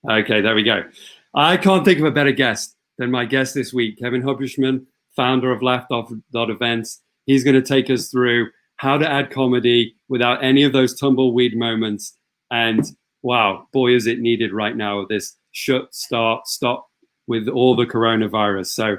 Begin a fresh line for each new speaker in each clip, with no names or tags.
Okay, there we go. I can't think of a better guest than my guest this week, Kevin Hubschmann, founder of laugh.events. He's going to take us through how to add comedy without any of those tumbleweed moments. And wow, boy, is it needed right now, this shut, start, stop with all the coronavirus. So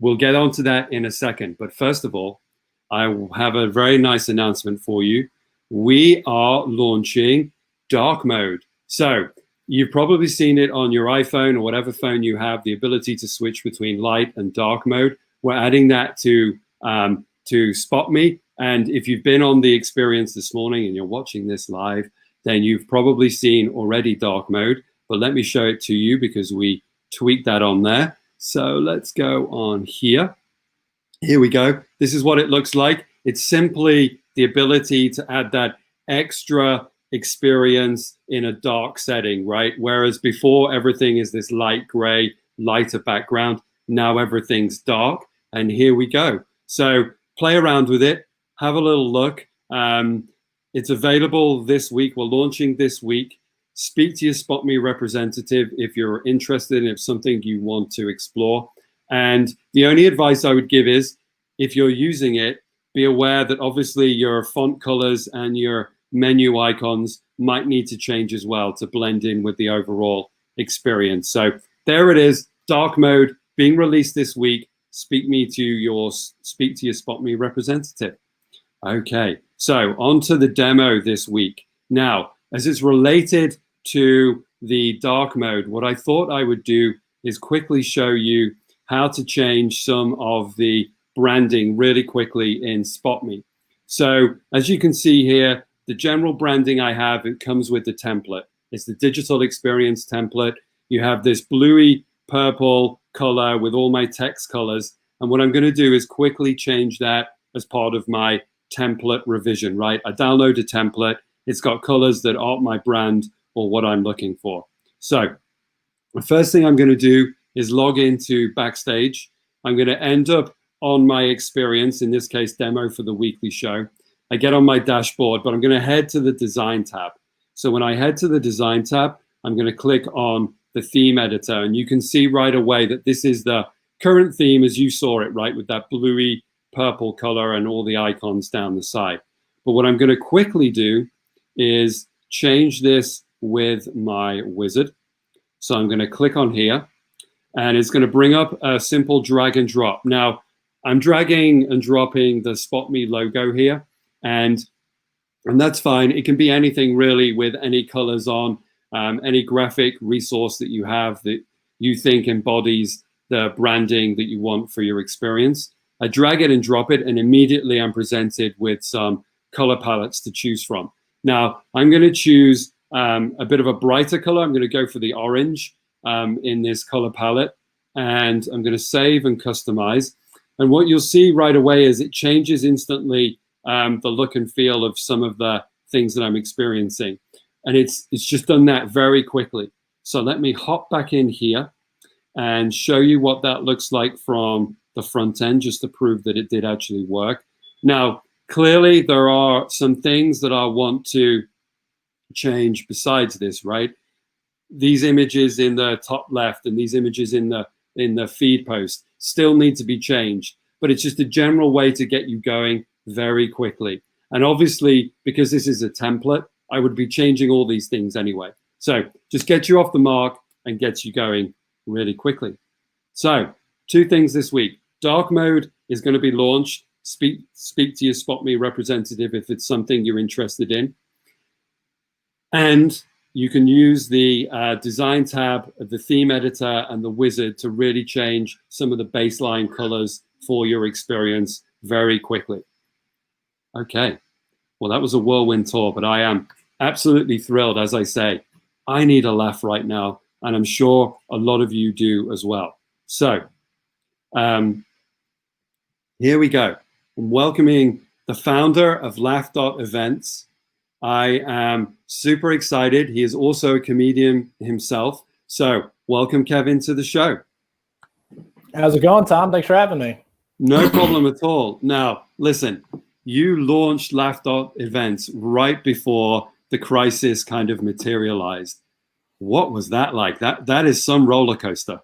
we'll get onto that in a second. But first of all, I have a very nice announcement for you. We are launching dark mode. So you've probably seen it on your iPhone or whatever phone you have, the ability to switch between light and dark mode. We're adding that to SpotMe. And if you've been on the experience this morning and you're watching this live, then you've probably seen already dark mode. But let me show it to you because we tweaked that on there. So let's go on here. Here we go. This is what it looks like. It's simply the ability to add that extra experience in a dark setting, right? Whereas before everything is this light gray, lighter background. Now everything's dark. And here we go. So play around with it. Have a little look. It's available this week. We're launching this week. Speak to your SpotMe representative if you're interested and if something you want to explore. And the only advice I would give is, if you're using it, be aware that obviously your font colors and your menu icons might need to change as well to blend in with the overall experience. So there it is, dark mode being released this week. Speak to your SpotMe representative. Okay, so on to the demo this week. Now, as it's related to the dark mode, what I thought I would do is quickly show you how to change some of the branding really quickly in SpotMe. So as you can see here, the general branding I have, it comes with the template. It's the digital experience template. You have this bluey purple color with all my text colors. And what I'm going to do is quickly change that as part of my template revision, right? I download a template. It's got colors that aren't my brand or what I'm looking for. So the first thing I'm going to do is log into Backstage. I'm going to end up on my experience, in this case, demo for the weekly show. I get on my dashboard, but I'm going to head to the design tab. So when I head to the design tab, I'm going to click on the theme editor, and you can see right away that this is the current theme as you saw it, right, with that bluey purple color and all the icons down the side. But what I'm going to quickly do is change this with my wizard. So I'm going to click on here, and it's going to bring up a simple drag and drop. Now, I'm dragging and dropping the SpotMe logo here, and that's fine. It can be anything really with any colors on, any graphic resource that you have that you think embodies the branding that you want for your experience. I drag it and drop it, and immediately I'm presented with some color palettes to choose from. Now, I'm going to choose a bit of a brighter color. I'm going to go for the orange in this color palette, and I'm going to save and customize. And what you'll see right away is it changes instantly the look and feel of some of the things that I'm experiencing. And it's just done that very quickly. So let me hop back in here and show you what that looks like from the front end, just to prove that it did actually work. Now, clearly there are some things that I want to change besides this, right? These images in the top left and these images in the feed post still need to be changed, but it's just a general way to get you going very quickly. And obviously, because this is a template, I would be changing all these things anyway. So just get you off the mark and gets you going really quickly. So 2 things this week. Dark mode is going to be launched. Speak to your SpotMe representative if it's something you're interested in. And you can use the design tab of the theme editor and the wizard to really change some of the baseline colors for your experience very quickly. Okay, well, that was a whirlwind tour, but I am absolutely thrilled. As I say, I need a laugh right now, and I'm sure a lot of you do as well. So here we go. I'm welcoming the founder of laugh.events. I am super excited. He is also a comedian himself. So welcome, Kevin, to the show.
How's it going, Tom? Thanks for having me.
No problem at all. Now, listen, you launched laugh.events right before the crisis kind of materialized. What was that like? That is some roller coaster.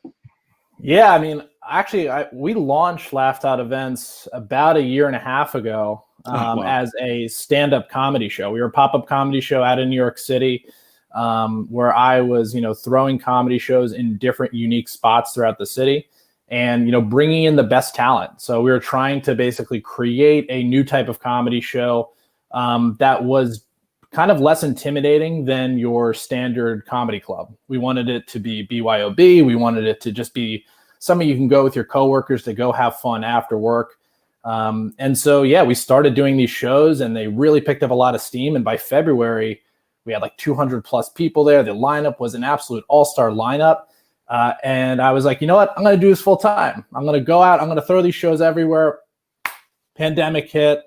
Yeah, I mean, actually, we launched Laugh.events about a year and a half ago
Wow.
as a stand-up comedy show. We were a pop-up comedy show out in New York City, where I was, throwing comedy shows in different unique spots throughout the city and, bringing in the best talent. So we were trying to basically create a new type of comedy show that was kind of less intimidating than your standard comedy club. We wanted it to be BYOB. We wanted it to just be somewhere you can go with your coworkers to go have fun after work. And so, yeah, we started doing these shows and they really picked up a lot of steam. And by February, we had like 200 plus people there. The lineup was an absolute all-star lineup. And I was like, you know what? I'm going to do this full time. I'm going to go out. I'm going to throw these shows everywhere. Pandemic hit.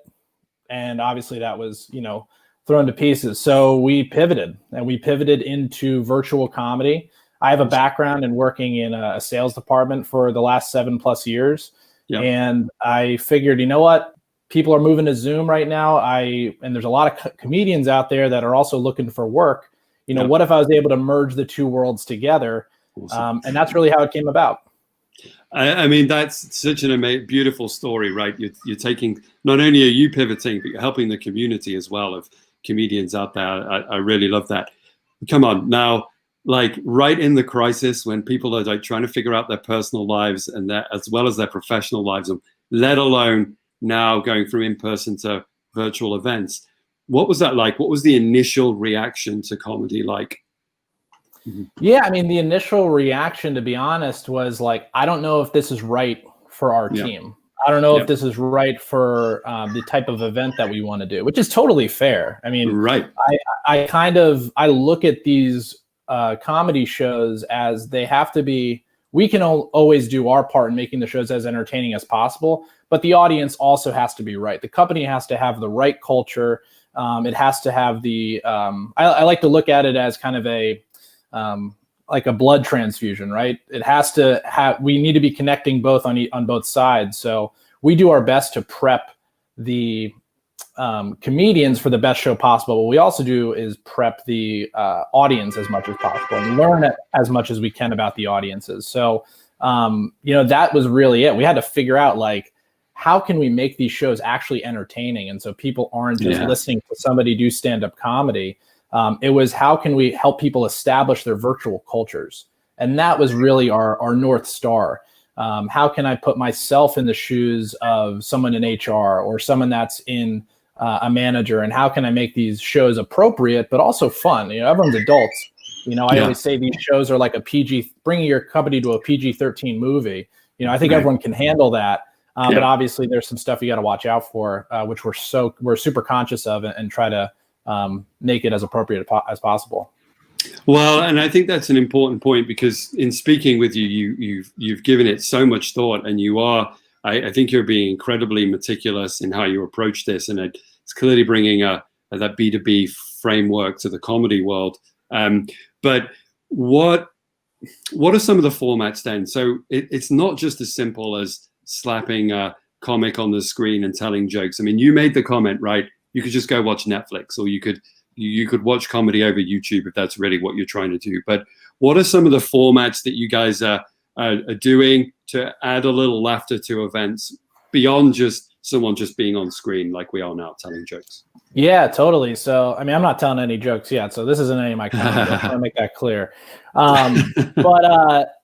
And obviously that was, thrown to pieces. So we pivoted into virtual comedy. I have a background in working in a sales department for the last 7+ years. Yeah. And I figured, you know what? People are moving to Zoom right now. And there's a lot of comedians out there that are also looking for work. What if I was able to merge the two worlds together? Awesome. And that's really how it came about.
I mean, that's such an beautiful story, right? You're taking, not only are you pivoting, but you're helping the community as well of comedians out there. I really love that. Come on now, like right in the crisis when people are like trying to figure out their personal lives and that as well as their professional lives, let alone now going from in-person to virtual events. What was that like? What was the initial reaction to comedy like? Mm-hmm.
Yeah, I mean, the initial reaction, to be honest, was like, I don't know if this is right for our team. I don't know if this is right for the type of event that we want to do, which is totally fair. I mean,
right.
I look at these comedy shows as they have to be, we can always do our part in making the shows as entertaining as possible, but the audience also has to be right. The company has to have the right culture. It has to have the, I like to look at it as kind of like a blood transfusion, right? It has to have, we need to be connecting both on both sides. So we do our best to prep the comedians for the best show possible. What we also do is prep the audience as much as possible and learn as much as we can about the audiences. So, that was really it. We had to figure out like, how can we make these shows actually entertaining? And so people aren't just listening to somebody do stand-up comedy. It was how can we help people establish their virtual cultures? And that was really our North Star. How can I put myself in the shoes of someone in HR or someone that's in a manager? And how can I make these shows appropriate, but also fun? Everyone's adults. I always say these shows are like bringing your company to a PG-13 movie. I think everyone can handle that. But obviously there's some stuff you got to watch out for, which we're super conscious of and try to make it as appropriate as possible.
Well, and I think that's an important point because in speaking with you've given it so much thought, and you are. I think you're being incredibly meticulous in how you approach this, and it's clearly bringing that B2B framework to the comedy world. But what are some of the formats then? So it's not just as simple as slapping a comic on the screen and telling jokes. I mean, you made the comment, right? You could just go watch Netflix, or you could watch comedy over YouTube if that's really what you're trying to do. But what are some of the formats that you guys are doing to add a little laughter to events beyond just someone just being on screen like we are now telling jokes?
Yeah, totally. So, I mean, I'm not telling any jokes yet, so this isn't any of my comedy. I want to make that clear.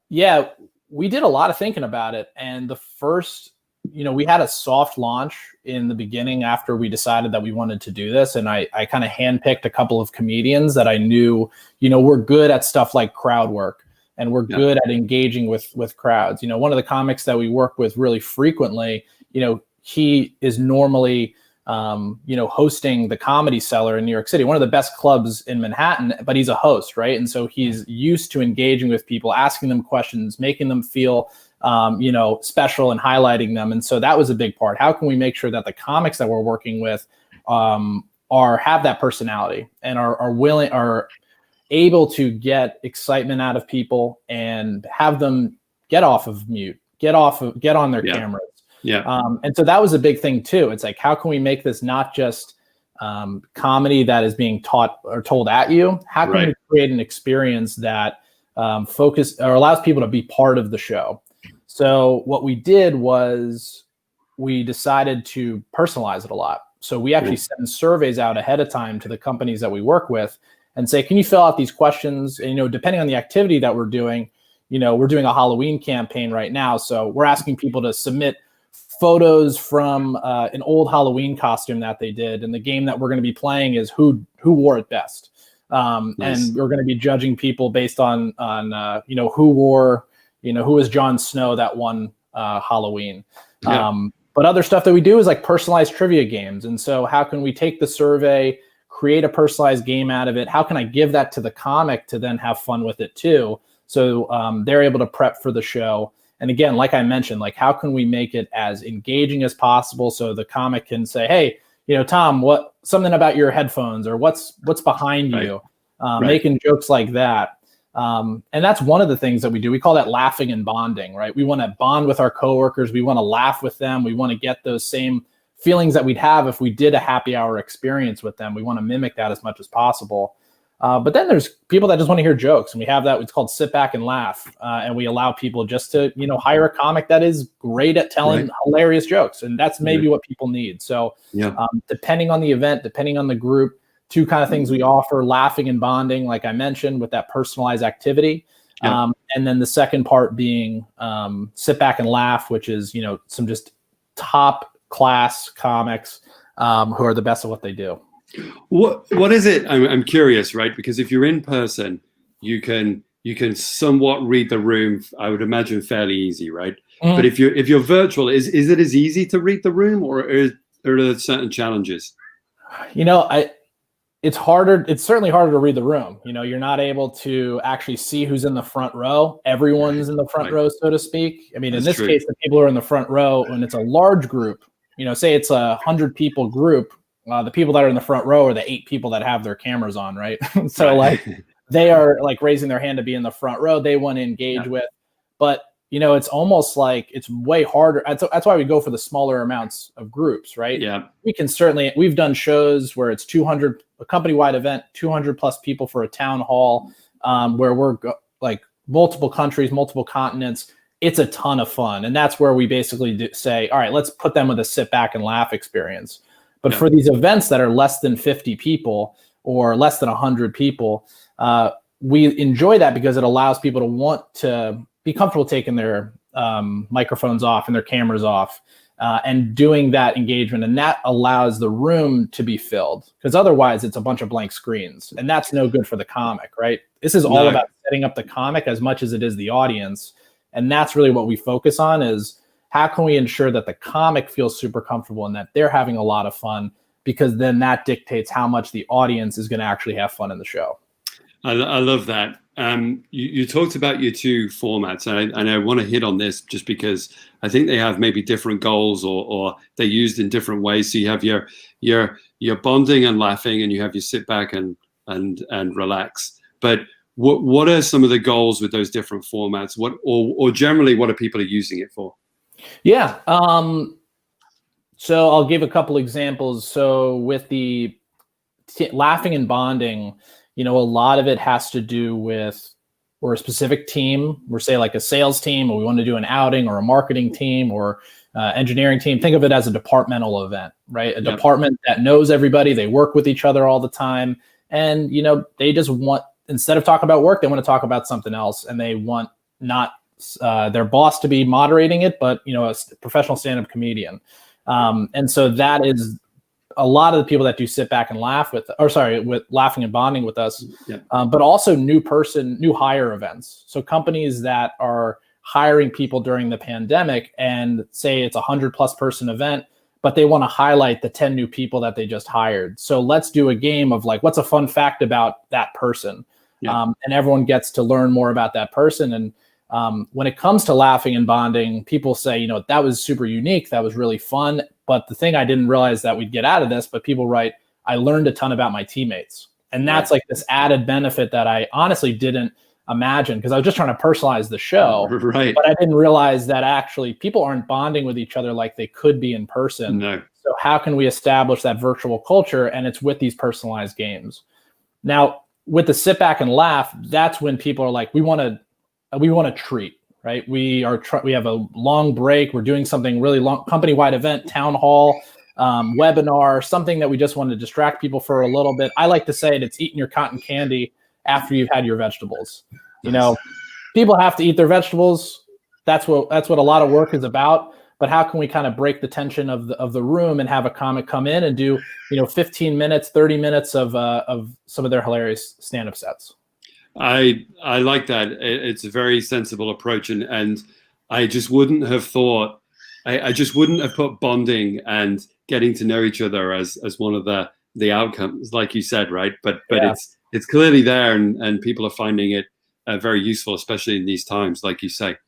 Yeah, we did a lot of thinking about it. And the first, we had a soft launch in the beginning after we decided that we wanted to do this. And I kind of handpicked a couple of comedians that I knew, were good at stuff like crowd work and we're good at engaging with crowds. One of the comics that we work with really frequently, he is normally, hosting the Comedy Cellar in New York City, one of the best clubs in Manhattan, but he's a host, right? And so he's used to engaging with people, asking them questions, making them feel special and highlighting them. And so that was a big part. How can we make sure that the comics that we're working with have that personality and are able to get excitement out of people and have them get off of mute, get on their cameras. Yeah. And so that was a big thing too. It's like, how can we make this not just comedy that is being taught or told at you, how can we create an experience that focus or allows people to be part of the show? So what we did was we decided to personalize it a lot. So we actually send surveys out ahead of time to the companies that we work with and say, can you fill out these questions? And, depending on the activity that we're doing, we're doing a Halloween campaign right now. So we're asking people to submit photos from an old Halloween costume that they did. And the game that we're going to be playing is who wore it best. Nice. And we're going to be judging people based on who wore, who was Jon Snow that won Halloween. Yeah. But other stuff that we do is like personalized trivia games. And so how can we take the survey, create a personalized game out of it? How can I give that to the comic to then have fun with it too? So they're able to prep for the show. And again, like I mentioned, like how can we make it as engaging as possible so the comic can say, hey, Tom, something about your headphones or what's behind you, making jokes like that. And that's one of the things that we do. We call that laughing and bonding, right? We want to bond with our coworkers. We want to laugh with them. We want to get those same feelings that we'd have if we did a happy hour experience with them. We want to mimic that as much as possible. But then there's people that just want to hear jokes, and we have that. It's called Sit Back and Laugh, and we allow people just to hire a comic that is great at telling hilarious jokes, and that's maybe what people need. So depending on the event, depending on the group, two kind of things we offer: laughing and bonding, like I mentioned, with that personalized activity, and then the second part being Sit Back and Laugh, which is some just top class comics who are the best at what they do.
What is it? I'm curious, right? Because if you're in person, you can somewhat read the room. I would imagine fairly easy, right? But if you're virtual, is it as easy to read the room, or are there certain challenges?
It's harder. It's certainly harder to read the room. You're not able to actually see who's in the front row. Everyone's in the front row, so to speak. I mean, in this case, the people who are in the front row, when it's a large group, say it's 100 people group. The people that are in the front row are the 8 people that have their cameras on, right? So they are like raising their hand to be in the front row. They want to engage with, but it's almost like it's way harder. That's why we go for the smaller amounts of groups, right? Yeah. We've done shows where it's 200, a company-wide event, 200 plus people for a town hall, where we're like multiple countries, multiple continents. It's a ton of fun. And that's where we basically say, all right, let's put them with a sit back and laugh experience. But for these events that are less than 50 people or less than 100 people, we enjoy that because it allows people to want to be comfortable taking their microphones off and their cameras off and doing that engagement. And that allows the room to be filled, because otherwise it's a bunch of blank screens. And that's no good for the comic, right? This is all about setting up the comic as much as it is the audience. And that's really what we focus on, is how can we ensure that the comic feels super comfortable and that they're having a lot of fun, because then that dictates how much the audience is going to actually have fun in the show.
I love that. You talked about your 2 formats, and I want to hit on this just because I think they have maybe different goals, or they're used in different ways. So you have your bonding and laughing, and you have your sit back and relax. But what are some of the goals with those different formats? Or generally, what are people using it for?
Yeah. So I'll give a couple examples. So with the laughing and bonding, a lot of it has to do with, we're a specific team. We're say like a sales team, or we want to do an outing, or a marketing team, or engineering team. Think of it as a departmental event, right? A department that knows everybody. They work with each other all the time. And, they just want, instead of talking about work, they want to talk about something else. And they want not their boss to be moderating it, but a professional stand-up comedian, and so that is a lot of the people that do sit back and laugh with laughing and bonding with us, but also new hire events. So companies that are hiring people during the pandemic, and say it's 100+ person event, but they want to highlight the 10 new people that they just hired. So let's do a game of like, what's a fun fact about that person, and everyone gets to learn more about that person. And when it comes to laughing and bonding, people say, that was super unique. That was really fun. But the thing I didn't realize that we'd get out of this, but people write, I learned a ton about my teammates. And that's like this added benefit that I honestly didn't imagine, because I was just trying to personalize the show. Right. But I didn't realize that actually people aren't bonding with each other like they could be in person. No. So how can we establish that virtual culture? And it's with these personalized games. Now, with the sit back and laugh, that's when people are like, we want to treat, right? We have a long break. We're doing something really long, company-wide event, town hall, webinar, something that we just want to distract people for a little bit. I like to say it's eating your cotton candy after you've had your vegetables. You know, people have to eat their vegetables. That's what a lot of work is about. But how can we kind of break the tension of the room and have a comic come in and do, 15 minutes, 30 minutes of some of their hilarious stand-up sets?
I like that. It's a very sensible approach, and I just wouldn't have thought. I just wouldn't have put bonding and getting to know each other as one of the outcomes, like you said, right? But
Yeah.
it's clearly there, and people are finding it very useful, especially in these times, like you say.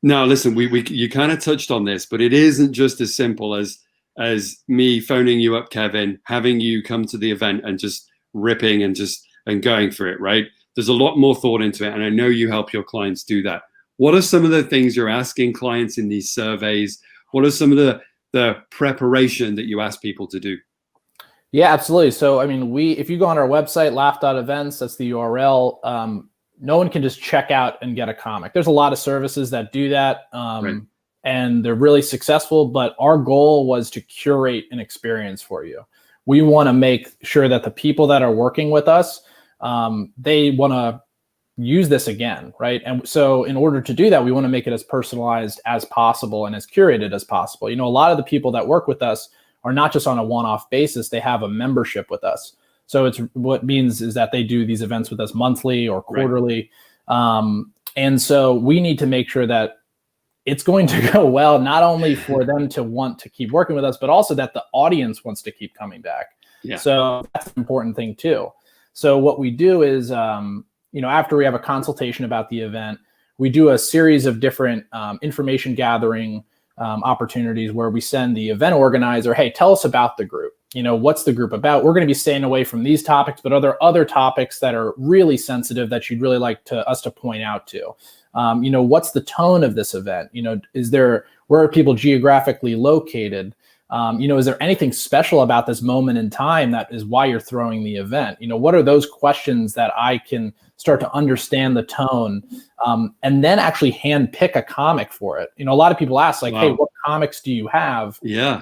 Now, listen, you kind of touched on this, but it isn't just as simple as me phoning you up, Kevin, having you come to the event and just ripping and going for it, right? There's a lot more thought into it, and I know you help your clients do that. What are some of the things you're asking clients in these surveys? What are some of the preparation that you ask people to do?
Yeah, absolutely. So, I mean, if you go on our website, laugh.events, that's the URL. No one can just check out and get a comic. There's a lot of services that do that,
Right.
and they're really successful. But our goal was to curate an experience for you. We want to make sure that the people that are working with us, they want to use this again, right? And so in order to do that, we want to make it as personalized as possible and as curated as possible. A lot of the people that work with us are not just on a one-off basis. They have a membership with us. So it's what means is that they do these events with us monthly or quarterly. Right. And so we need to make sure that it's going to go well, not only for them to want to keep working with us, but also that the audience wants to keep coming back. Yeah. So that's an important thing too. So what we do is, after we have a consultation about the event, we do a series of different information gathering opportunities where we send the event organizer, hey, tell us about the group. What's the group about? We're going to be staying away from these topics, but are there other topics that are really sensitive that you'd really like us to point out to? What's the tone of this event? Where are people geographically located? Is there anything special about this moment in time that is why you're throwing the event? What are those questions that I can start to understand the tone, and then actually hand pick a comic for it? A lot of people ask like, wow, hey, what comics do you have? Yeah.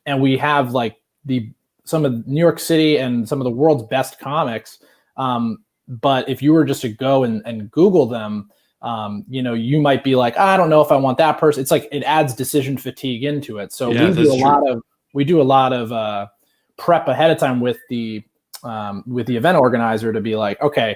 And we have like some of New York City and some of the world's best comics. But if you were just to go and Google them, you might be like, I don't know if I want that person. It's like it adds decision fatigue into it. So we do a lot of prep ahead of time with the event organizer to be like, okay,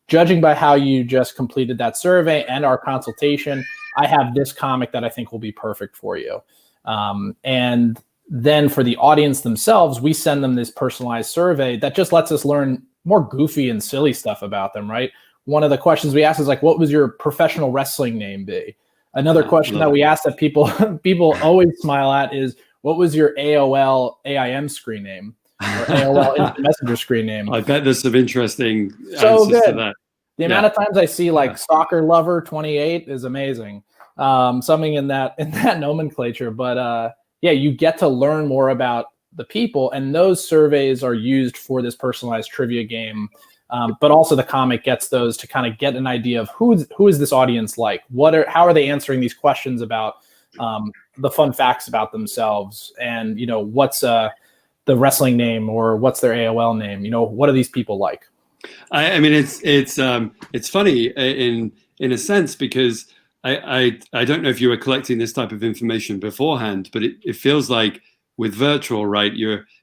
judging by how you just completed that survey and our consultation, I have this comic that I think will be perfect for you. And then for the audience themselves, we send them this personalized survey that just lets us learn more goofy and silly stuff about them, right? One of the questions we ask is like, what was your professional wrestling name be? Another question that we ask that people always smile at is, what was your AOL AIM screen name or AOL Instant Messenger screen name?
I bet there's some interesting answers to that.
The amount of times I see like Soccer Lover 28 is amazing. Something in that nomenclature, but you get to learn more about the people, and those surveys are used for this personalized trivia game. But also the comic gets those to kind of get an idea of who is this audience like? How are they answering these questions about the fun facts about themselves? And what's the wrestling name, or what's their AOL name? What are these people like?
I mean, it's funny in a sense, because I don't know if you were collecting this type of information beforehand, but it feels like with virtual, right?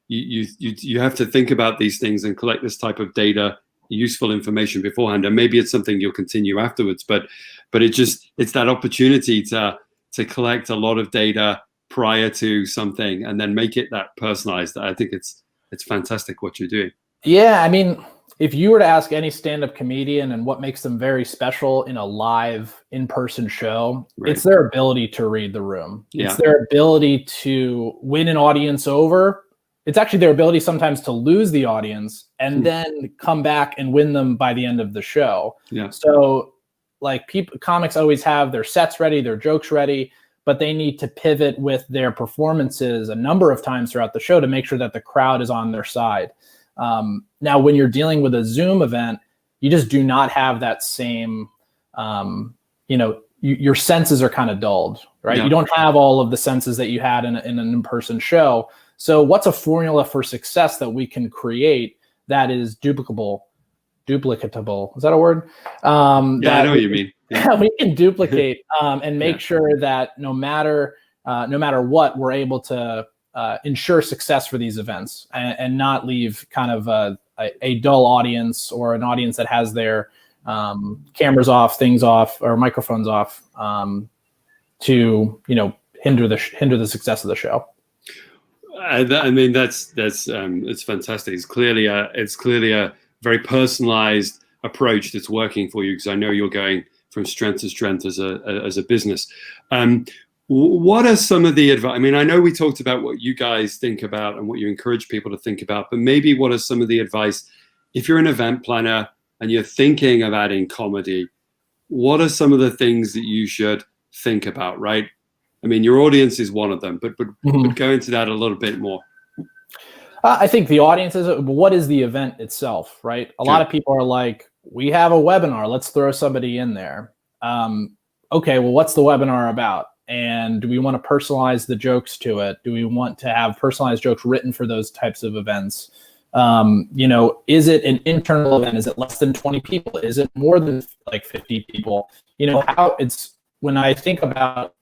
You have to think about these things and collect this type of data, useful information beforehand, and maybe it's something you'll continue afterwards. But it's that opportunity to collect a lot of data prior to something and then make it that personalized. I think it's fantastic what you're doing. Yeah,
I mean, if you were to ask any stand-up comedian and what makes them very special in a live in-person show, it's their ability to read the room. Yeah. It's their ability to win an audience over. It's actually their ability sometimes to lose the audience and then come back and win them by the end of the show. Yeah. So like comics always have their sets ready, their jokes ready, but they need to pivot with their performances a number of times throughout the show to make sure that the crowd is on their side. Now, when you're dealing with a Zoom event, you just do not have that same, your senses are kind of dulled, right? Yeah. You don't have all of the senses that you had in an in-person show. So what's a formula for success that we can create that is duplicatable? Is that a word?
I know what you mean.
Yeah. We can duplicate and make sure that no matter what, we're able to ensure success for these events and not leave kind of a dull audience or an audience that has their cameras off, things off, or microphones off to hinder the success of the show.
I mean that's it's fantastic. It's clearly a very personalized approach that's working for you, because I know you're going from strength to strength as a business. What are some of the advice? I mean, I know we talked about what you guys think about and what you encourage people to think about, but maybe what are some of the advice if you're an event planner and you're thinking of adding comedy? What are some of the things that you should think about, right? I mean, your audience is one of them, but go into that a little bit more.
I think the audience is, what is the event itself, right? A lot of people are like, we have a webinar, let's throw somebody in there. Okay, well, what's the webinar about? And do we want to personalize the jokes to it? Do we want to have personalized jokes written for those types of events? Is it an internal event? Is it less than 20 people? Is it more than like 50 people? When I think about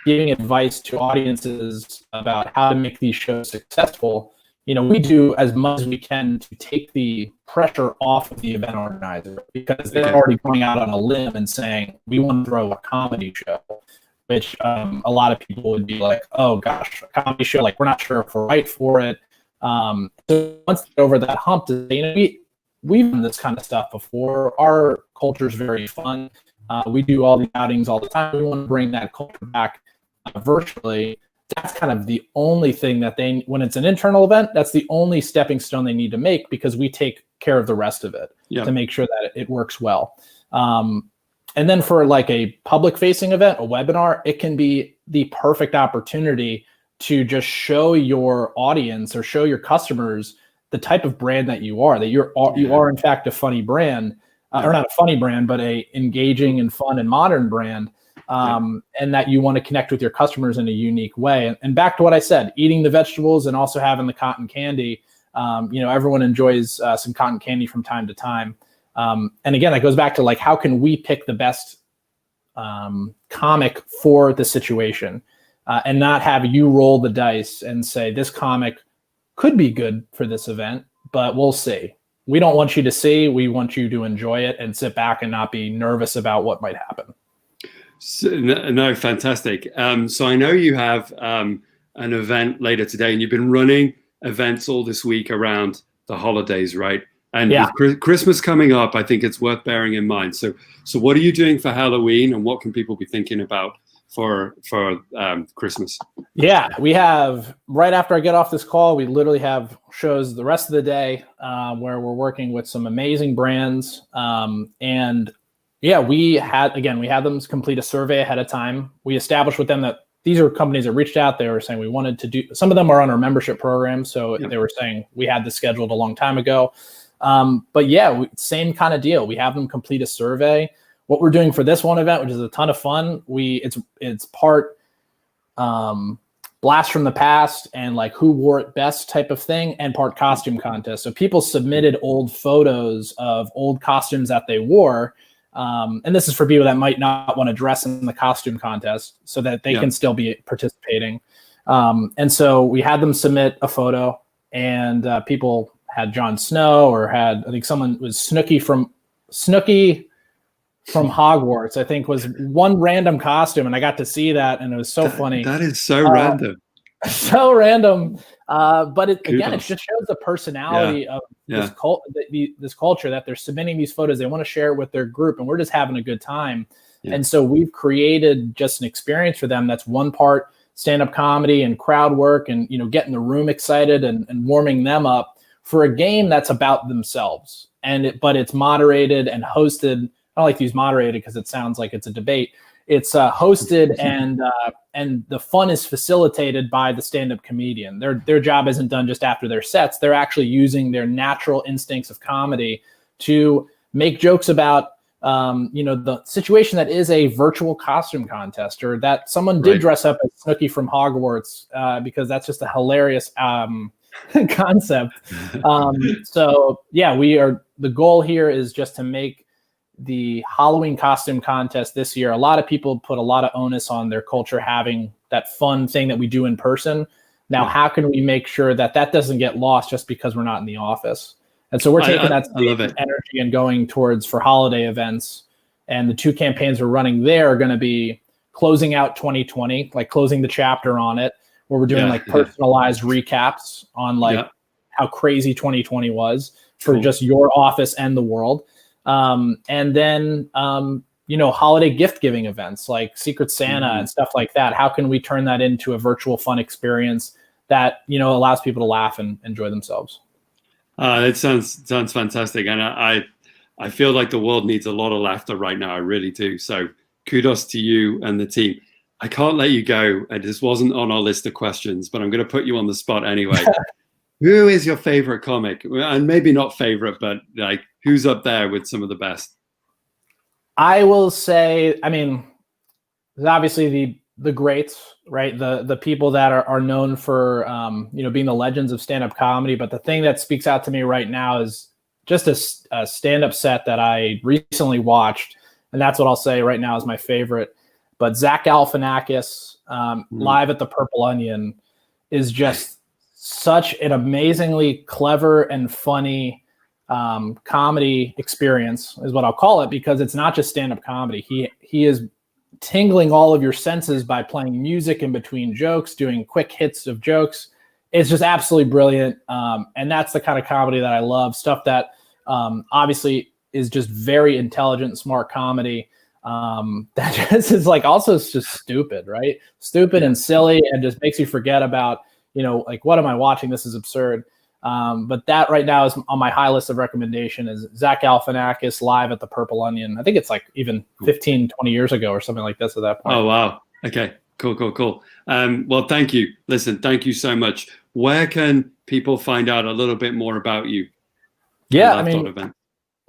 giving advice to audiences about how to make these shows successful, we do as much as we can to take the pressure off of the event organizer, because they're already going out on a limb and saying, we want to throw a comedy show, which a lot of people would be like, oh gosh, a comedy show, like we're not sure if we're right for it. So once they get over that hump, we've done this kind of stuff before. Our culture is very fun. We do all the outings all the time. We want to bring that culture back virtually. That's kind of the only thing that when it's an internal event, that's the only stepping stone they need to make, because we take care of the rest of it to make sure that it works well. And then for like a public facing event, a webinar, it can be the perfect opportunity to just show your audience or show your customers the type of brand that you are, you are in fact a funny brand, or not a funny brand, but a engaging and fun and modern brand. And that you want to connect with your customers in a unique way. And back to what I said, eating the vegetables and also having the cotton candy. Everyone enjoys some cotton candy from time to time. And again, that goes back to like, how can we pick the best comic for the situation, and not have you roll the dice and say, this comic could be good for this event, but we'll see. We don't want you to see, we want you to enjoy it and sit back and not be nervous about what might happen.
So, no, fantastic. So I know you have an event later today, and you've been running events all this week around the holidays, right? And with Christmas coming up, I think it's worth bearing in mind. So what are you doing for Halloween, and what can people be thinking about for Christmas? Yeah,
we have, right after I get off this call, we literally have shows the rest of the day where we're working with some amazing brands. We had them complete a survey ahead of time. We established with them that these are companies that reached out. They were saying we wanted to do, some of them are on our membership program. So they were saying we had this scheduled a long time ago. Same kind of deal. We have them complete a survey. What we're doing for this one event, which is a ton of fun, it's part blast from the past and like who wore it best type of thing, and part costume contest. So people submitted old photos of old costumes that they wore. And this is for people that might not want to dress in the costume contest, so that they can still be participating. And so we had them submit a photo, and people had Jon Snow, or I think someone was Snooki from Hogwarts, I think was one random costume. And I got to see that, and it was so funny.
That is so random.
So random. But it just shows the personality of this culture, that they're submitting these photos. They want to share it with their group, and we're just having a good time. Yeah. And so we've created just an experience for them that's one part stand-up comedy and crowd work, and getting the room excited and warming them up for a game that's about themselves. But it's moderated and hosted. I don't like to use moderated because it sounds like it's a debate. It's hosted and the fun is facilitated by the stand-up comedian. Their job isn't done just after their sets. They're actually using their natural instincts of comedy to make jokes about the situation that is a virtual costume contest, or that someone did dress up as Snooki from Hogwarts, because that's just a hilarious concept. So yeah, the goal here is just to make the Halloween costume contest this year. A lot of people put a lot of onus on their culture having that fun thing that we do in person. Now, how can we make sure that doesn't get lost just because we're not in the office? And so we're taking that energy and going towards for holiday events. And the two campaigns we're running there are going to be closing out 2020, like closing the chapter on it, where we're doing personalized recaps on how crazy 2020 was for just your office and the world. And then, holiday gift giving events like Secret Santa and stuff like that. How can we turn that into a virtual fun experience that, allows people to laugh and enjoy themselves?
It sounds fantastic. And I feel like the world needs a lot of laughter right now. I really do. So kudos to you and the team. I can't let you go. This wasn't on our list of questions, but I'm going to put you on the spot anyway. Who is your favorite comic? And maybe not favorite, but like who's up there with some of the best?
I will say, there's obviously the greats, right? The people that are known for, being the legends of stand-up comedy. But the thing that speaks out to me right now is just a stand-up set that I recently watched. And that's what I'll say right now is my favorite. But Zach Galifianakis, live at the Purple Onion, is just such an amazingly clever and funny comedy experience, is what I'll call it, because it's not just stand-up comedy. He is tingling all of your senses by playing music in between jokes, doing quick hits of jokes. It's just absolutely brilliant. And that's the kind of comedy that I love. Stuff that obviously is just very intelligent, smart comedy. That just is also it's just stupid, right? Stupid and silly, and just makes you forget about, what am I watching? This is absurd. But that right now is on my high list of recommendation is Zach Galifianakis live at the Purple Onion. I think it's like even 15, 20 years ago or something like this at that point.
Oh, wow. Okay, cool. Well, thank you. Listen, thank you so much. Where can people find out a little bit more about you?
Yeah,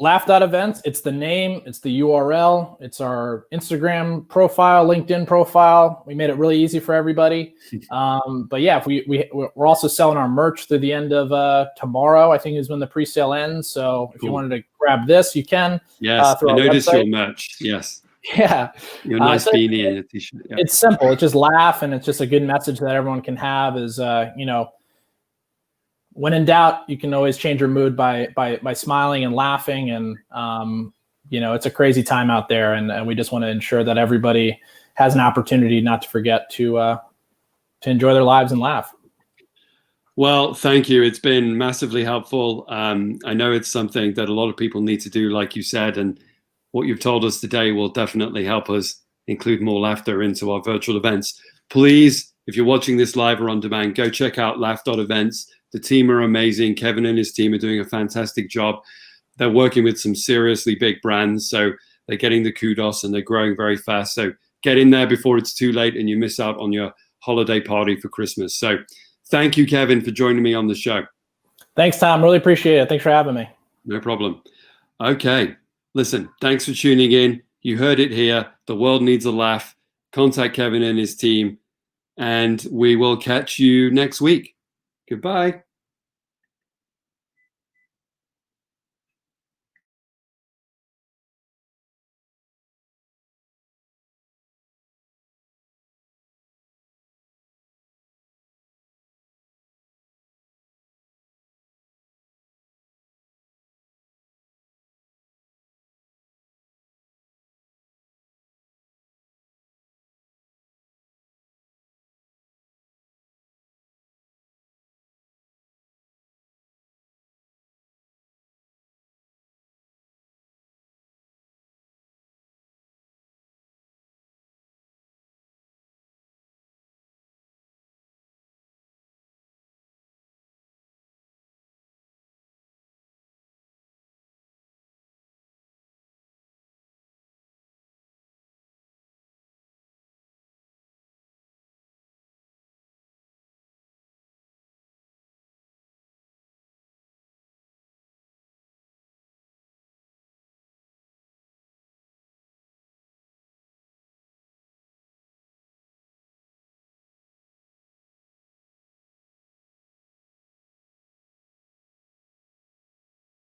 laugh.events. It's the name, it's the URL, it's our Instagram profile, LinkedIn profile. We made it really easy for everybody. But yeah, we're also selling our merch through the end of tomorrow, I think is when the pre-sale ends. So if you wanted to grab this, you can.
Yes, I noticed your merch. Yes.
Yeah.
Your nice beanie and a t-shirt. Yeah.
It's simple. It's just laugh, and it's just a good message that everyone can have is, when in doubt, you can always change your mood by smiling and laughing. And, it's a crazy time out there. And we just want to ensure that everybody has an opportunity not to forget to enjoy their lives and laugh.
Well, thank you. It's been massively helpful. I know it's something that a lot of people need to do, like you said, and what you've told us today will definitely help us include more laughter into our virtual events. Please, if you're watching this live or on demand, go check out laugh.events. The team are amazing. Kevin and his team are doing a fantastic job. They're working with some seriously big brands, so they're getting the kudos and they're growing very fast. So get in there before it's too late and you miss out on your holiday party for Christmas. So thank you, Kevin, for joining me on the show.
Thanks, Tom. Really appreciate it. Thanks for having me.
No problem. Okay. Listen, thanks for tuning in. You heard it here. The world needs a laugh. Contact Kevin and his team, and we will catch you next week. Goodbye.